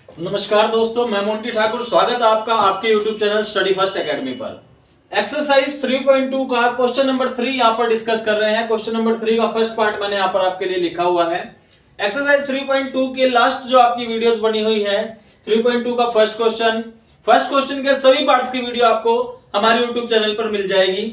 नमस्कार दोस्तों, मैं मोंटी ठाकुर। स्वागत है आपका आपके YouTube channel study first academy पर। एक्सरसाइज 3.2 का क्वेश्चन नंबर 3 यहाँ पर डिस्कस कर रहे हैं। क्वेश्चन नंबर 3 का फर्स्ट पार्ट मैंने यहाँ पर आपके लिए लिखा हुआ है। एक्सरसाइज 3.2 के लास्ट जो आपकी वीडियोस बनी हुई है, 3.2 का फर्स्ट क्वेश्चन के सभी पार्ट्स की वीडियो आपको हमारे YouTube चैनल पर मिल जाएगी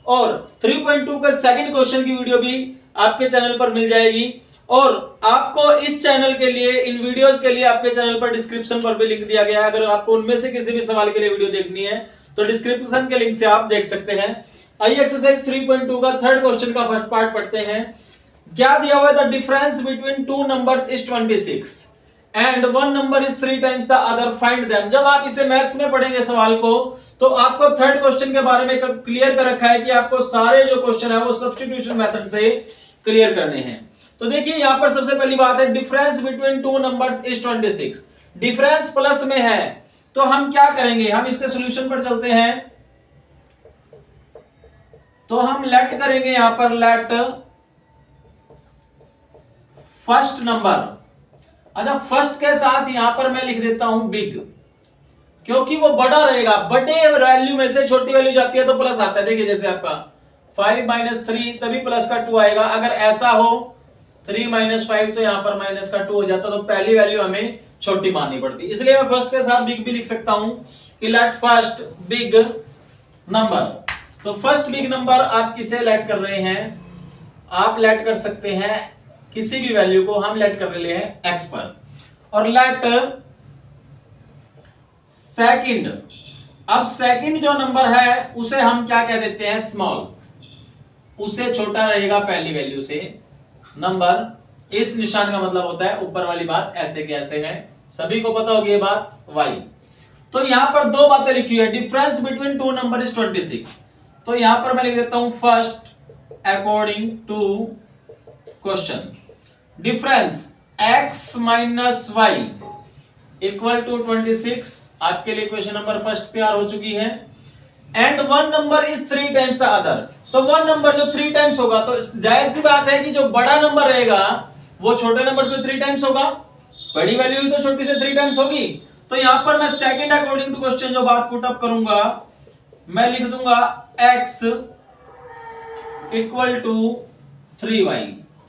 और 3.2 का सेकंड क्वेश्चन की वीडियो भी आपके चैनल पर मिल जाएगी। और आपको इस चैनल के लिए, इन वीडियोस के लिए आपके चैनल पर डिस्क्रिप्शन पर भी लिंक दिया गया है। अगर आपको उनमें से किसी भी सवाल के लिए वीडियो देखनी है तो डिस्क्रिप्शन के लिंक से आप देख सकते हैं। आइए एक्सरसाइज 3.2 का थर्ड क्वेश्चन का फर्स्ट पार्ट पढ़ते हैं। क्या दिया हुआ है? The difference between two numbers is 26 and one number is 3 times the other, find them. जब आप इसे मैथ्स में पढ़ेंगे सवाल को, तो आपको थर्ड क्वेश्चन के बारे में क्लियर कर रखा है कि आपको सारे जो क्वेश्चन है वो सब्स्टिट्यूशन मेथड से क्लियर करने हैं। तो देखिए यहां पर सबसे पहली बात है, difference between two numbers is 26। Difference plus में है तो हम क्या करेंगे, हम इसके सॉल्यूशन पर चलते हैं। तो हम लेट करेंगे यहां पर, लेट फर्स्ट नंबर। अच्छा, फर्स्ट के साथ यहां पर मैं लिख देता हूं बिग, क्योंकि वो बड़ा रहेगा। बड़े वैल्यू में से छोटी वैल्यू जाती है तो प्लस आता है। देखिए जैसे आपका 5 - 3 तभी प्लस का 2 आएगा। अगर ऐसा हो 3 - 5 तो यहाँ पर माइनस का 2 हो जाता, तो पहली वैल्यू हमें छोटी माननी पड़ती। इसलिए मैं फर्स्ट के साथ बिग भी लिख सकता हूं कि लेट फर्स्ट बिग नंबर। तो फर्स्ट बिग नंबर आप किसे लेट कर रहे हैं? आप लेट कर सकते हैं किसी भी वैल्यू को। हम लेट कर रहे हैं x पर। और लेट सेकंड, अब सेकंड जो नंबर है उसे हम क्या कह देते हैं? स्मॉल। उसे छोटा रहेगा पहली वैल्यू से नंबर। इस निशान का मतलब होता है ऊपर वाली बात ऐसे कैसे है, सभी को पता होगी ये बात, y। तो यहां पर दो बातें लिखी हुई है। Difference between two number is 26। तो यहां पर मैं लिख देता हूं first according to question, difference x - y equal to 26। आपके लिए क्वेश्चन नंबर फर्स्ट तैयार हो चुकी है। And one number is 3 times the other. तो वन नंबर जो 3 टाइम्स होगा, तो जाहिर सी बात है कि जो बड़ा नंबर रहेगा वो छोटे नंबर से 3 टाइम्स होगा। बड़ी वैल्यू ही तो छोटी से 3 टाइम्स होगी। तो यहां पर मैं सेकंड अकॉर्डिंग टू क्वेश्चन जो बात पुट अप करूंगा, मैं लिख दूंगा x इक्वल टू 3y।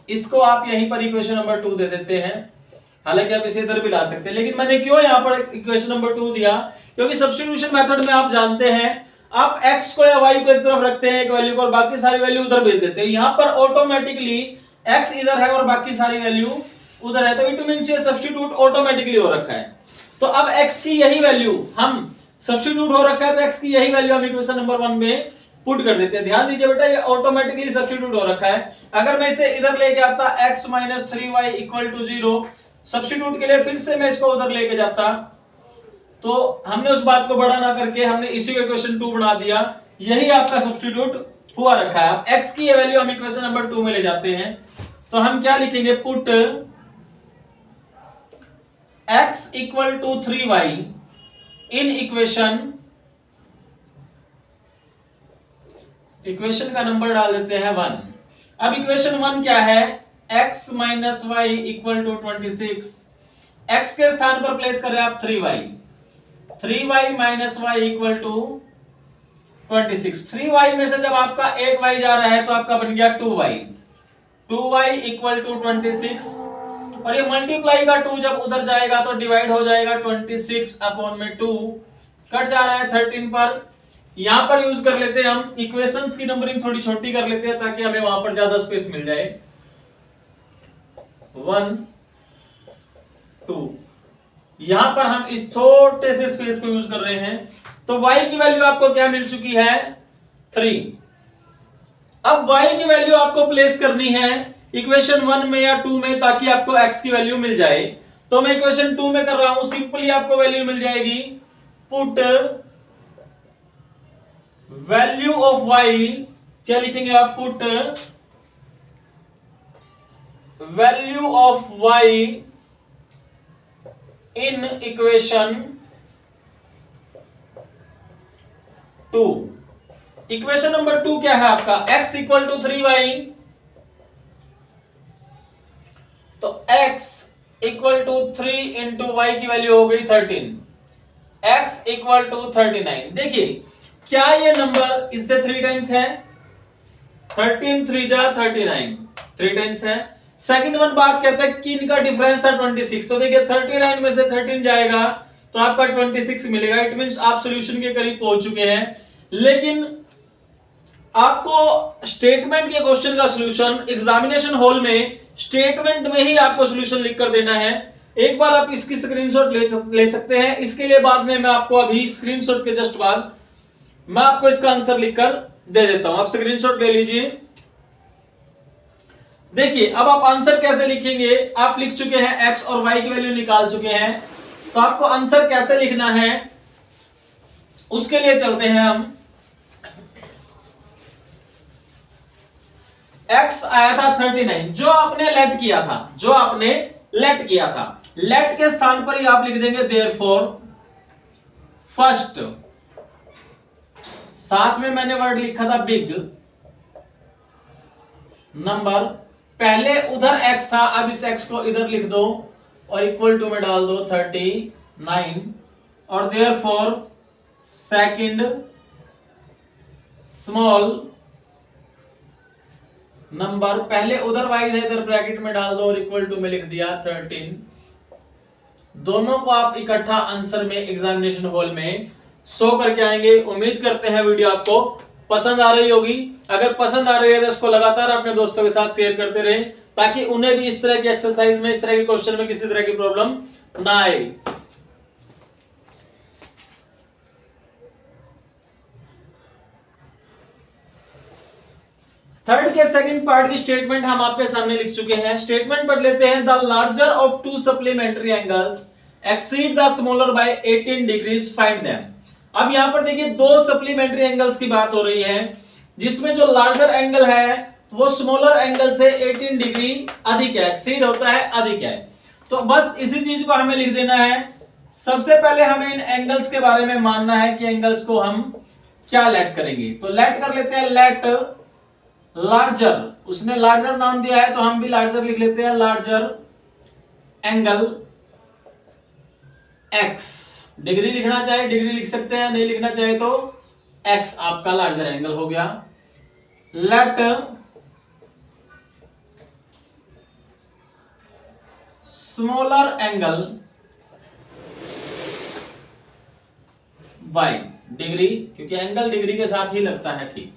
इसको आप यहीं पर इक्वेशन नंबर 2 दे देते हैं। हालांकि आप इसे इधर भी ला सकते हैं, लेकिन मैंने क्यों यहां पर इक्वेशन नंबर 2 दिया? क्योंकि सब्स्टिट्यूशन मेथड में आप जानते हैं, आप x को या y को एक तरफ रखते हैं एक वैल्यू को, और बाकी सारी वैल्यू उधर भेज देते हैं। यहां पर ऑटोमेटिकली x इधर है और बाकी सारी वैल्यू उधर है, तो इट मींस ये सब्स्टिट्यूट ऑटोमेटिकली हो रखा है। तो अब x की यही वैल्यू हम सब्स्टिट्यूट हो रखा है, तो x की यही वैल्यू हम इक्वेशन नंबर 1 में पुट कर देते हैं। ध्यान दीजिए बेटा, ये ऑटोमेटिकली सब्स्टिट्यूट हो रखा है। अगर मैं इसे इधर लेके आता x - 3y equal to 0, substitute के लिए फिर से मैं इसको उधर लेके जाता, तो हमने उस बात को बड़ा ना करके हमने इसी को इक्वेशन 2 बना दिया। यही आपका सब्स्टिट्यूट हुआ रखा है। अब x की ये वैल्यू हम इक्वेशन नंबर 2 में ले जाते हैं, तो हम क्या लिखेंगे? Put x equal to 3y in equation का नंबर डाल देते हैं 1। अब इक्वेशन 1 क्या है? x - y equal to 26। x के स्थान पर प्लेस कर रहे हैं आप 3y। 3y - y equal to 26। 3y में से जब आपका एक y जा रहा है तो आपका बन गया 2y। 2y इक्वल टू 26, और ये मल्टीप्लाई का 2 जब उधर जाएगा तो डिवाइड हो जाएगा 26 अपॉन में 2, कट जा रहा है 13 पर। यहां पर यूज कर लेते हैं हम इक्वेशंस की नंबरिंग थोड़ी छोटी कर लेते हैं ताकि हमें वहां पर ज्यादा स्पेस मिल जाए। 1 2, यहां पर हम इस छोटे से स्पेस को यूज कर रहे हैं। तो y की वैल्यू आपको क्या मिल चुकी है? 3। अब y की वैल्यू आपको प्लेस करनी है इक्वेशन 1 में या 2 में, ताकि आपको x की वैल्यू मिल जाए। तो मैं इक्वेशन 2 में कर रहा हूं, सिंपली आपको वैल्यू मिल जाएगी। पुट वैल्यू ऑफ y, क्या लिखेंगे आप? Put value of y in equation 2। Equation number 2 क्या है आपका? x equal to 3y। तो x equal to 3 into y की वैल्यू हो गई 13, x इक्वल टू 39। देखिए क्या ये नंबर इससे 3 टाइम्स है? 13 3 जा 39, 3 टाइम्स है। सेकंड वन बात कहते हैं कि इनका डिफरेंस था 26, तो देखिए 39 में से 13 जाएगा तो आपका 26 मिलेगा। इट मींस आप सॉल्यूशन के करीब पहुंच चुके हैं। लेकिन आपको स्टेटमेंट के क्वेश्चन का सॉल्यूशन एग्जामिनेशन हॉल में स्टेटमेंट में ही आपको सॉल्यूशन लिख कर देना है। एक बार आप इसकी स्क्रीनशॉट ले सकते हैं। इसके लिए बाद में मैं आपको अभी स्क्रीनशॉट के जस्ट बाद मैं आपको इसका आंसर लिखकर दे देता हूं। आप स्क्रीनशॉट ले लीजिए। देखिए अब आप आंसर कैसे लिखेंगे? आप लिख चुके हैं x और y की वैल्यू निकाल चुके हैं, तो आपको आंसर कैसे लिखना है उसके लिए चलते हैं हम। x आया था 39 जो आपने लेट किया था, जो आपने लेट किया था। लेट के स्थान पर ही आप लिख देंगे देयरफॉर फर्स्ट, साथ में मैंने वर्ड लिखा था बिग नंबर, पहले उधर x था, अब इस x को इधर लिख दो और इक्वल टू में डाल दो 39 और देयरफॉर सेकंड स्मॉल नंबर, पहले उधर y है इधर ब्रैकेट में डाल दो और इक्वल टू में लिख दिया 13। दोनों को आप इकट्ठा आंसर में एग्जामिनेशन हॉल में शो करके आएंगे। उम्मीद करते हैं वीडियो आपको पसंद आ रही होगी। अगर पसंद आ रही है तो इसको लगातार अपने दोस्तों के साथ शेयर करते रहें ताकि उन्हें भी इस तरह की एक्सरसाइज में, इस तरह के क्वेश्चन में किसी तरह की प्रॉब्लम ना आए। थर्ड के सेकंड पार्ट की स्टेटमेंट हम आपके सामने लिख चुके हैं। स्टेटमेंट पढ़ लेते हैं। The larger of to supplementary angles exceed the smaller by 18 degrees, find them. अब यहां पर देखिए दो सप्लीमेंट्री एंगल्स की बात हो रही है जिसमें जो लार्जर एंगल है वो स्मॉलर एंगल से 18 डिग्री अधिक है, एक्सीड होता है, अधिक है। तो बस इसी चीज को हमें लिख देना है। सबसे पहले हमें इन एंगल्स के बारे में मानना है कि एंगल्स को हम क्या लेट करेंगे। तो लेट कर लेते हैं, लेट लार्जर, उसने लार्जर नाम दिया है तो हम भी लार्जर लिख लेते हैं। लार्जर एंगल x, डिग्री लिखना चाहे डिग्री लिख सकते हैं, नहीं लिखना चाहे तो x आपका लार्जर एंगल हो गया। Let smaller angle y, degree, क्योंकि एंगल डिग्री के साथ ही लगता है, ठीक।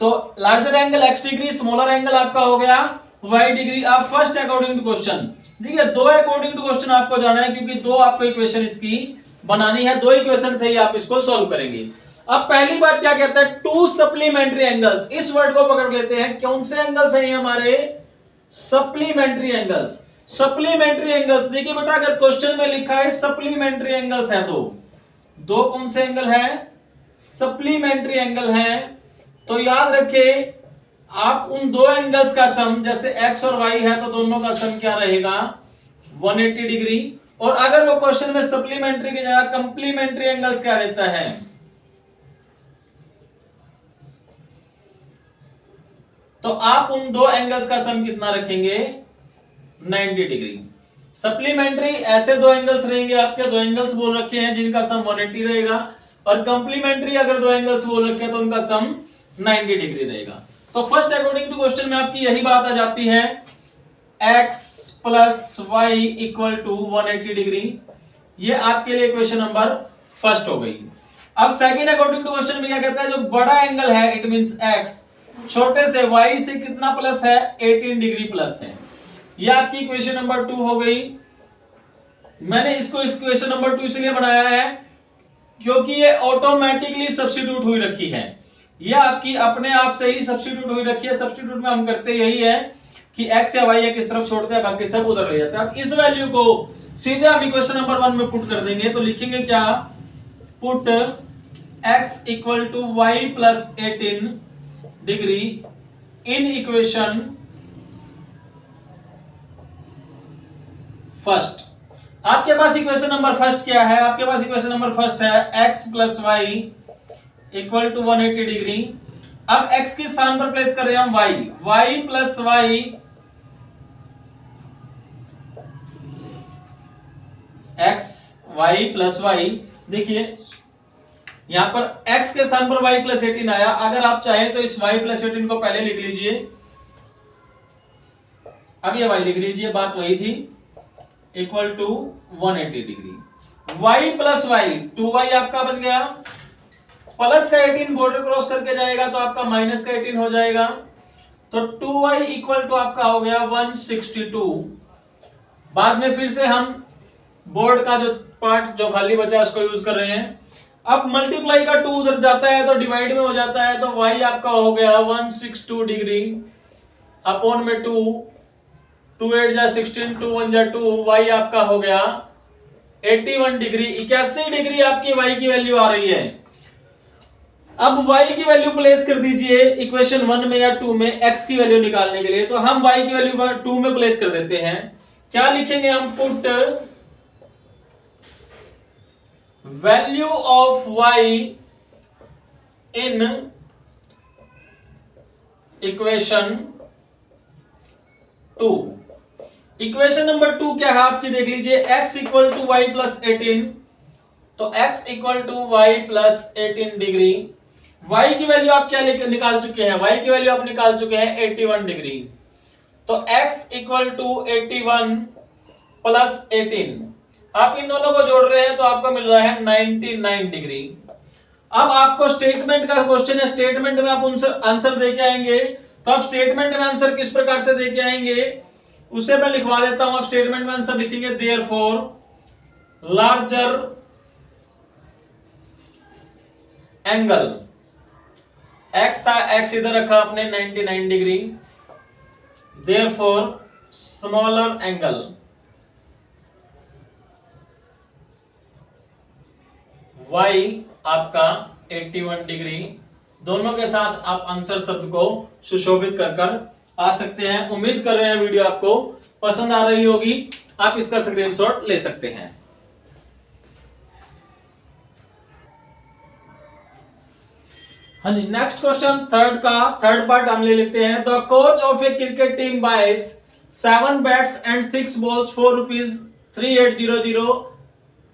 तो larger angle x degree, smaller angle आपका हो गया y डिग्री। आप फर्स्ट अकॉर्डिंग टू क्वेश्चन, देखिए दो अकॉर्डिंग टू क्वेश्चन आपको जाना है क्योंकि दो आपको इक्वेशन इसकी बनानी है, दो इक्वेशन से ही आप इसको सॉल्व करेंगे। अब पहली बात क्या कहता है, टू सप्लीमेंट्री एंगल्स, इस वर्ड को पकड़ लेते हैं। कौन से एंगल्स हैं ये हमारे? Supplementary angles. सप्लीमेंट्री एंगल्स, देखिए बेटा अगर क्वेश्चन में लिखा है सप्लीमेंट्री एंगल्स है दो कौन से एंगल है? सप्लीमेंट्री एंगल है। तो याद रखिए आप उन दो एंगल्स का सम, जैसे x और y है तो दोनों का सम क्या रहेगा? 180 डिग्री। और अगर वो क्वेश्चन में सप्लीमेंट्री की जगह कंप्लीमेंट्री एंगल्स क्या देता है, तो आप उन दो एंगल्स का सम कितना रखेंगे? 90 डिग्री। सप्लीमेंट्री ऐसे दो एंगल्स रहेंगे आपके, दो एंगल्स बोल रखे हैं जिनका सम 180 रहेगा, और कंप्लीमेंट्री अगर दो एंगल्स बोल रखे हैं तो उनका सम 90 डिग्री रहेगा। तो फर्स्ट अकॉर्डिंग टू क्वेश्चन में आपकी यही बात आ जाती है, x plus y equal to 180 degree. ये आपके लिए क्वेश्चन नंबर फर्स्ट हो गई। अब सेकंड अकॉर्डिंग टू क्वेश्चन में क्या कहता है, जो बड़ा एंगल है इट मींस x, छोटे से y से कितना प्लस है? 18 डिग्री प्लस है। ये आपकी इक्वेशन नंबर 2 हो गई। मैंने इसको इक्वेशन नंबर 2 इसलिए बनाया है क्योंकि ये ऑटोमेटिकली सब्स्टिट्यूट हुई रखी है, ये आपकी अपने आप से ही सब्स्टिट्यूट हुई रखी है। सब्स्टिट्यूट में हम करते यही है कि x या y एक इस तरफ छोड़ते हैं, बाकी सब उधर ले जाते हैं। अब इस वैल्यू को सीधे हम इक्वेशन नंबर 1 में पुट कर देंगे, तो लिखेंगे क्या? Put x equal to y plus 18 degree in equation first. आपके पास इक्वेशन नंबर फर्स्ट क्या है? आपके पास इक्वेशन नंबर फर्स्ट है x plus y equal to 180 degree. अब x के स्थान पर प्लेस कर रहे हैं हम y plus y x y plus y, देखिए यहां पर x के स्थान पर y प्लस 18 आया। अगर आप चाहें तो इस y प्लस 18 को पहले लिख लीजिए, अब ये y लिख लीजिए, बात वही थी, equal to 180 degree. y plus y 2y आपका बन गया, प्लस का 18 बॉर्डर क्रॉस करके जाएगा तो आपका माइनस का 18 हो जाएगा, तो 2y इक्वल टू आपका हो गया 162। बाद में फिर से हम बोर्ड का जो पार्ट जो खाली बचा है उसको यूज कर रहे हैं। अब मल्टीप्लाई का 2 उधर जाता है तो डिवाइड में हो जाता है, तो y आपका हो गया 162 डिग्री अपॉन में 2, 2 8 जा 16, 2 1 जा 2, y आपका हो गया 81 डिग्री। 81 डिग्री आपकी y की वैल्यू आ रही है। अब y की वैल्यू प्लेस कर दीजिए इक्वेशन 1 में या 2 में x की वैल्यू निकालने के लिए, तो हम y की वैल्यू 2 में प्लेस कर देते हैं। क्या लिखेंगे हम, put value of y in equation 2। Equation number 2 क्या है आपकी, देख लीजिए, x equal to y plus 18, तो x equal to y plus 18 degree. y की वैल्यू आप क्या निकाल चुके हैं, y की वैल्यू आप निकाल चुके हैं 81 डिग्री, तो x इक्वल टू 81 प्लस 18, आप इन दोनों को जोड़ रहे हैं तो आपको मिल रहा है 99 डिग्री। अब आपको स्टेटमेंट का क्वेश्चन है, स्टेटमेंट में आप आंसर दे के आएंगे, तो आप स्टेटमेंट में आंसर किस प्रकार से दे के आएंगे उसे मैं लिखवा देता हूं। आप स्टेटमेंट में आंसर लिखेंगे देयरफॉर लार्जर एंगल, x था, x इधर रखा आपने 99 degree, therefore smaller angle y आपका 81 डिग्री। दोनों के साथ आप आंसर शब्द को सुशोभित कर आ सकते हैं। उम्मीद कर रहे हैं वीडियो आपको पसंद आ रही होगी, आप इसका स्क्रीनशॉट ले सकते हैं। हाँ जी, नेक्स्ट क्वेश्चन थर्ड पार्ट हम ले लेते हैं। The coach of a cricket team buys 7 bats and 6 balls for ₹3800,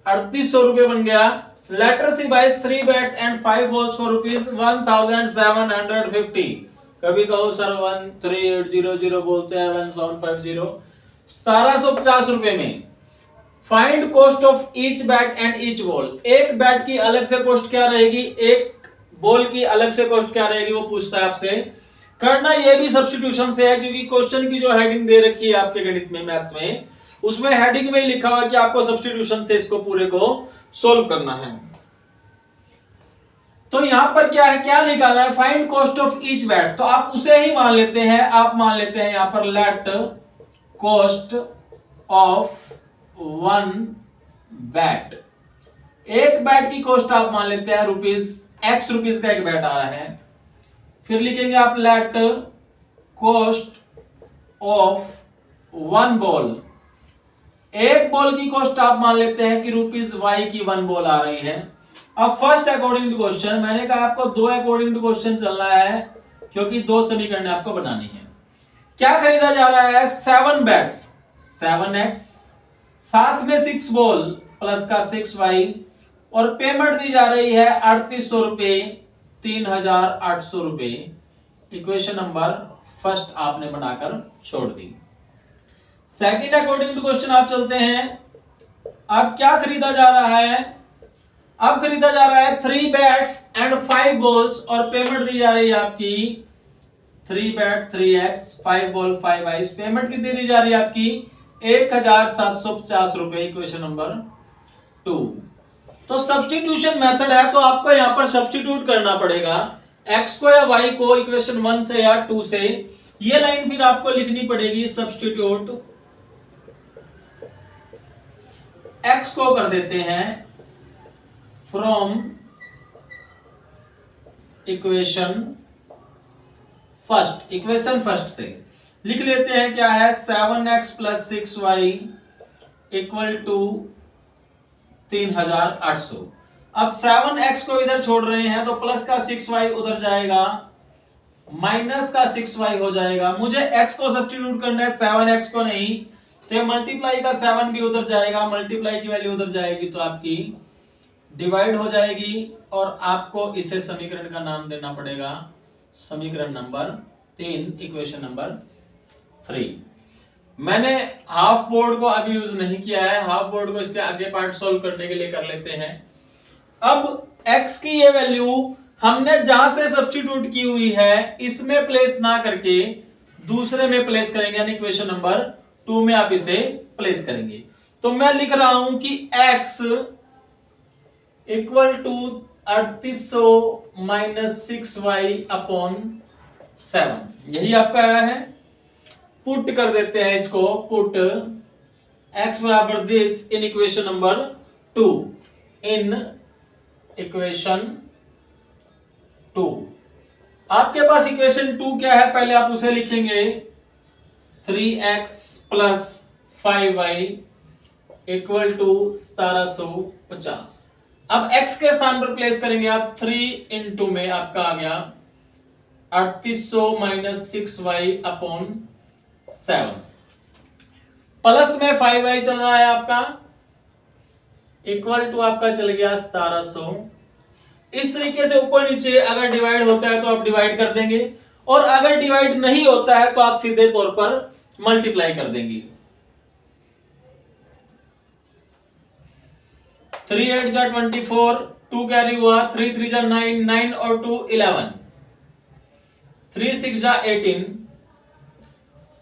3800 रुपए बन गया। Later she buys 3 bats and 5 balls for ₹1750। कभी कहो सर 13800 बोलते हैं 1750, 1750 रुपए में। Find cost of each bat and each ball, एक बैट की अलग से कॉस्ट क्या रहेगी, एक बॉल की अलग से कॉस्ट क्या रहेगी, वो पूछता है आपसे। करना ये भी सब्स्टिट्यूशन से है, क्योंकि क्वेश्चन की जो हेडिंग दे रखी है आपके गणित में, मैथ्स में, उसमें हेडिंग में लिखा हुआ है कि आपको सब्स्टिट्यूशन से इसको पूरे को सोल्व करना है। तो यहां पर क्या है, क्या निकालना है, find cost of each bat, तो आप उसे ही मान लेते हैं, आप मान लेते हैं यहां पर लेट कॉस्ट ऑफ 1 बैट, एक बैट की कॉस्ट आप मान लेते हैं x रुपीस का एक बैट आ रहा है। फिर लिखेंगे आप लेट कॉस्ट ऑफ 1 बॉल, एक बॉल की कॉस्ट आप मान लेते हैं कि ₹y की 1 बॉल आ रही है। अब फर्स्ट अकॉर्डिंग टू क्वेश्चन, मैंने कहा आपको 2 अकॉर्डिंग टू क्वेश्चन चलना है, क्योंकि 2 समीकरण आपको बनानी है। क्या खरीदा जा रहा है, 7 बैट्स 7x, साथ में 6 बॉल प्लस का 6y, और पेमेंट दी जा रही है 3800 रुपए, 3800 रुपए। इक्वेशन नंबर फर्स्ट आपने बनाकर छोड़ दी। सेकंड अकॉर्डिंग टू क्वेश्चन आप चलते हैं। अब क्या खरीदा जा रहा है, अब खरीदा जा रहा है 3 बैट्स एंड 5 बॉल्स, और पेमेंट दी जा रही है आपकी 3 bat 3x, 5 ball 5y। Payment कितनी दी जा रही है आपकी 1750 रुपए। Equation number 2। तो सब्स्टिट्यूशन मेथड है, तो आपको यहां पर सब्स्टिट्यूट करना पड़ेगा x को या y को इक्वेशन 1 से या 2 से। ये लाइन फिर आपको लिखनी पड़ेगी, सब्स्टिट्यूट x को कर देते हैं फ्रॉम इक्वेशन फर्स्ट से लिख लेते हैं, क्या है 7x plus 6y equal to 3800। अब 7x को इधर छोड़ रहे हैं तो प्लस का 6y उधर जाएगा, माइनस का 6y हो जाएगा। मुझे x को सब्स्टिट्यूट करना है, 7x को नहीं, तो मल्टीप्लाई का 7 भी उधर जाएगा, मल्टीप्लाई की वैल्यू उधर जाएगी तो आपकी डिवाइड हो जाएगी और आपको इसे समीकरण का नाम देना पड़ेगा समीकरण नंबर 3, इक्वेशन नंबर 3। मैंने हाफ बोर्ड को अभी यूज नहीं किया है, हाफ बोर्ड को इसके आगे पार्ट सोल्व करने के लिए कर लेते हैं। अब x की ये वैल्यू हमने जहां से सब्स्टिट्यूट की हुई है इसमें प्लेस ना करके दूसरे में प्लेस करेंगे, यानी इक्वेशन नंबर 2 में आप इसे प्लेस करेंगे। तो मैं लिख रहा हूं कि x equal to 3800 minus 6y upon 7, यही आपका आया है। पुट कर देते हैं इसको, पुट x बराबर this in equation number 2, in equation 2। आपके पास इक्वेशन 2 क्या है, पहले आप उसे लिखेंगे 3x plus 5y equal to 1750। अब x के स्थान पर प्लेस करेंगे आप 3 इंटू में आपका आ गया 3800 माइनस 6y अपॉन 7, प्लस में 5y चल रहा है आपका, इक्वल टू आपका चल गया 1700। इस तरीके से ऊपर नीचे अगर डिवाइड होता है तो आप डिवाइड कर देंगे, और अगर डिवाइड नहीं होता है तो आप सीधे तौर पर मल्टीप्लाई कर देंगे। 3 8 जा 24, 2 कैरी हुआ, 3 3 जा 9, 9 और 2 11, 3 6 जा 18,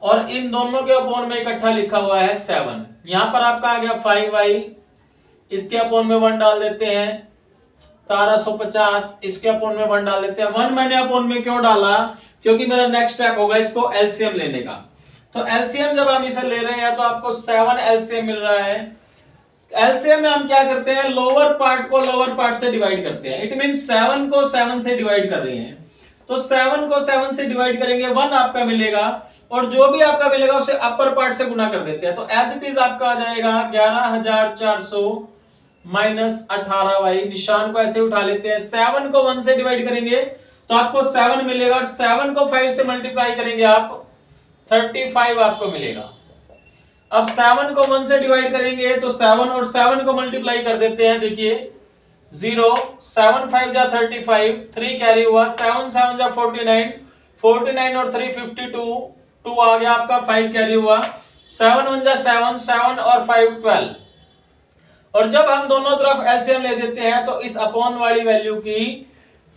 और इन दोनों के अपॉन में इकट्ठा लिखा हुआ है 7। यहां पर आपका आ गया 5y, इसके अपॉन में 1 डाल देते हैं 1750, इसके अपॉन में 1 डाल देते हैं 1। मैंने अपॉन में क्यों डाला, क्योंकि मेरा नेक्स्ट स्टेप होगा इसको एलसीएम लेने का। तो एलसीएम जब हम इसे ले रहे हैं तो आपको 7 एलसीएम मिल रहा है। एलसीएम में हम क्या करते हैं, लोअर पार्ट को लोअर पार्ट से डिवाइड करते हैं। इट मीन 7 को 7 से डिवाइड कर रहे हैं, तो 7 को 7 से डिवाइड करेंगे 1 आपका मिलेगा, और जो भी आपका मिलेगा उसे अपर पार्ट से गुना कर देते हैं। तो एज इट इज आपका आ जाएगा 11400 माइनस 18y, निशान को ऐसे उठा लेते हैं। 7 को 1 से डिवाइड करेंगे तो आपको 7 मिलेगा, और 7 को 5 से मल्टीप्लाई करेंगे आप 35 आपको मिलेगा। अब 7 को 1 से डिवाइड करेंगे तो 7 और 7 को मल्टीप्लाई कर देते हैं, देखिए 0 7 5 जा 35, 3 कैरी हुआ, 7 7 जा 49, 49 और 3 52, 2 आ गया आपका, 5 कैरी हुआ, 7 1 जा 7, 7 और 5 12। और जब हम दोनों तरफ एलसीएम ले देते हैं तो इस अपॉन वाली वैल्यू की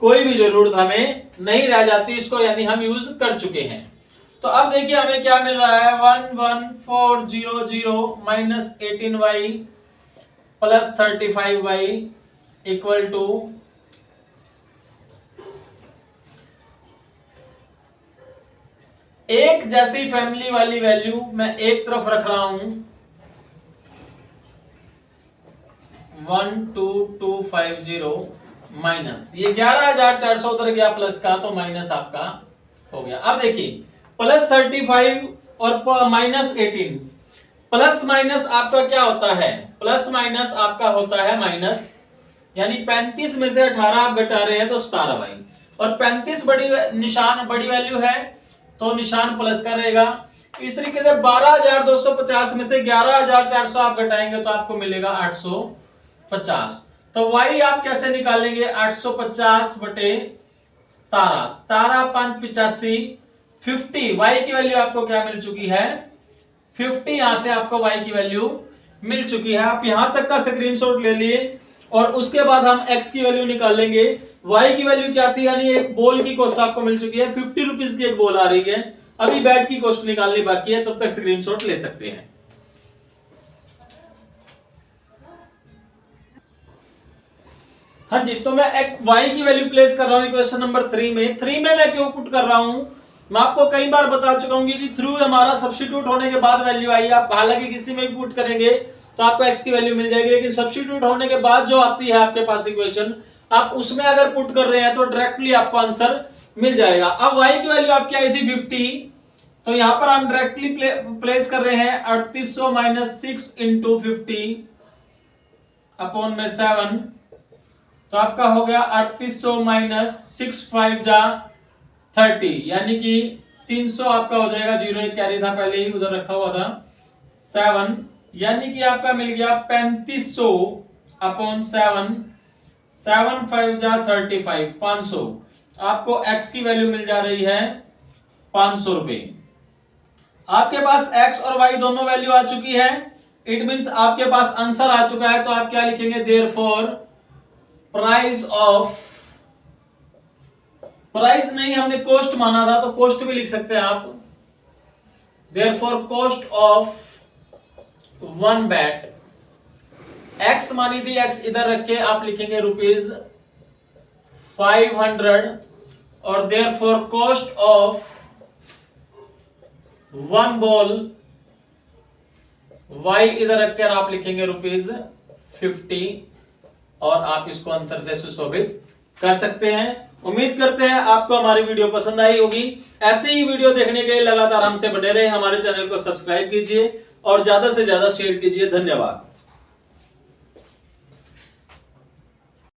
कोई भी जरूरत हमें नहीं रह जाती, इसको यानी हम यूज कर चुके हैं। तो अब देखिए हमें क्या मिल रहा है, 11400 minus 18y plus 35y equal to एक जैसी फैमिली वाली वैल्यू मैं एक तरफ रख रहा हूं, 12250 माइनस ये 11400 उतर गया प्लस का, तो माइनस आपका हो गया। अब देखिए प्लस 35 और माइनस 18, प्लस माइनस आपका क्या होता है, प्लस माइनस आपका होता है माइनस, यानी 35 में से 18 आप घटा रहे हैं तो 17y, और 35 बड़ी निशान बड़ी वैल्यू है तो निशान प्लस का रहेगा। इस तरीके से 12250 में से 11400 आप घटाएंगे तो आपको मिलेगा 850। तो y आप कैसे निकालेंगे, 850 बटे 17, 17 5 85, 50 y की वैल्यू आपको क्या मिल चुकी है, 50। यहां से आपको y की वैल्यू मिल चुकी है। आप यहां तक का स्क्रीनशॉट ले लिए और उसके बाद हम x की वैल्यू निकालेंगे। y की वैल्यू क्या थी, यानी एक बॉल की कॉस्ट आपको मिल चुकी है, 50 रुपीज की एक बॉल आ रही है। अभी बैट की कॉस्ट निकालनी बाकी है, तब तक स्क्रीनशॉट ले सकते हैं। हाँ जी, तो मैं एक y की वैल्यू प्लेस कर रहा हूं इक्वेशन नंबर 3 में। 3 में मैं क्यों पुट कर रहा हूं, मैं आपको कई बार बता चुका हूं कि थ्रू हमारा सब्स्टिट्यूट होने के बाद वैल्यू आई। आप हालांकि किसी में भी पुट करेंगे तो आपको x की वैल्यू मिल जाएगी, लेकिन सब्स्टिट्यूट होने के बाद जो आती है आपके पास इक्वेशन, आप उसमें अगर पुट कर रहे हैं तो डायरेक्टली आपको आंसर मिल जाएगा। अब y की वैल्यू आपकी आई थी 50, तो यहां पर हम डायरेक्टली प्लेस कर रहे हैं 3800 माइनस 6 इंटू 50 अपॉन में 7, तो आपका हो गया 3800 माइनस 6 5 जा 30, यानी कि 300 आपका हो जाएगा। 0 एक कैरी था पहले ही उधर रखा हुआ था, 7 यानी कि आपका मिल गया 3500 अपॉन 7, 7 5 जा 35, 500। आपको x की वैल्यू मिल जा रही है 500 रुपए। आपके पास x और y दोनों वैल्यू आ चुकी है, इट मींस आपके पास आंसर आ चुका है। तो आप क्या लिखेंगे, देयरफॉर प्राइस ऑफ, प्राइस नहीं हमने कॉस्ट माना था तो कॉस्ट भी लिख सकते हैं आप, therefore cost of 1 bat, x मानी थी, x इधर रख के आप लिखेंगे ₹500 और therefore cost of 1 ball, y इधर रखकर आप लिखेंगे ₹50 और आप इसको आंसर से सुशोभित कर सकते हैं। उम्मीद करते हैं आपको हमारी वीडियो पसंद आई होगी। ऐसे ही वीडियो देखने के लिए लगातार हमसे बने रहे, हमारे चैनल को सब्सक्राइब कीजिए और ज्यादा से ज्यादा शेयर कीजिए। धन्यवाद।